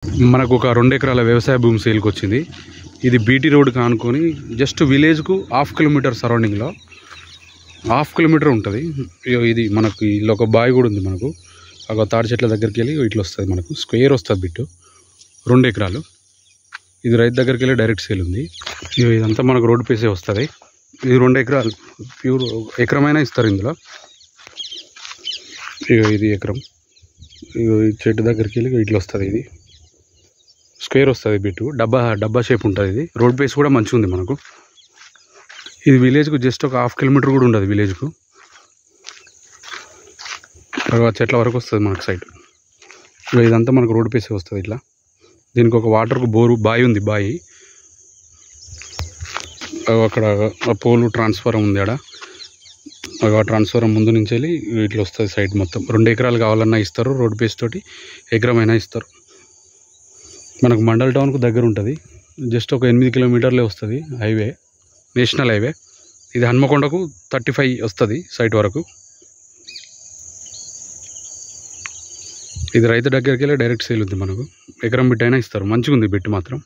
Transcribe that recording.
మనకు ఒక 2 ఎకరాల వ్యవసాయ భూమి సేల్కి వచ్చింది. ఇది బీటీ రోడ్కి ఆనుకొని జస్ట్ విలేజ్కు 1/2 కిలోమీటర్ సరౌండింగ్లో 1/2 కిలోమీటర్ ఉంటుంది. ఇది మనకు ఇల్లు ఒక బావి కూడా ఉంది. మనకు ఒక తాడి చెట్ల దగ్గరికి వెళ్ళి ఇట్లా వస్తుంది. మనకు స్క్వేర్ వస్తుంది బిట్టు 2 ఎకరాలు. ఇది రైతు దగ్గరికి వెళ్ళి డైరెక్ట్ సేల్ ఉంది. ఇదంతా మనకు రోడ్డు పేసే వస్తుంది. ఇది 2 ఎకరాలు ప్యూర్ ఎకరమైనా ఇస్తారు ఇందులో. ఇది ఎకరం. ఈ చెట్టు దగ్గరికి వెళ్ళి ఇట్లా వస్తుంది. ఇది స్క్వేర్ వస్తుంది బిట్టు, డబ్బా షేప్ ఉంటుంది. ఇది రోడ్ బేస్ కూడా మంచిగా ఉంది మనకు. ఇది విలేజ్కు జస్ట్ ఒక 1/2 కిలోమీటర్ కూడా ఉండదు విలేజ్కు. చెట్ల వరకు వస్తుంది మనకు సైడ్. ఇదంతా మనకు రోడ్ బేసే వస్తుంది ఇట్లా. దీనికి ఒక వాటర్కు బావి ఉంది. బావి అక్కడ పోలు ట్రాన్స్ఫారం ఉంది. ఆడ ట్రాన్స్ఫారం ముందు నుంచి వెళ్ళి ఇట్లా వస్తుంది సైడ్ మొత్తం. 2 ఎకరాలు కావాలన్నా ఇస్తారు. రోడ్ బేస్ తోటి ఎకరమైనా ఇస్తారు. మనకు మండల్ టౌన్కు దగ్గర ఉంటుంది. జస్ట్ ఒక 8 కిలోమీటర్లే వస్తుంది హైవే, నేషనల్ హైవే. ఇది హన్మకొండకు 35 వస్తుంది సైట్ వరకు. ఇది రైతు దగ్గరికి వెళ్ళి డైరెక్ట్ సేల్ ఉంది మనకు. ఎకరం బిట్ అయినా ఇస్తారు. మంచిగా ఉంది బిట్ మాత్రం.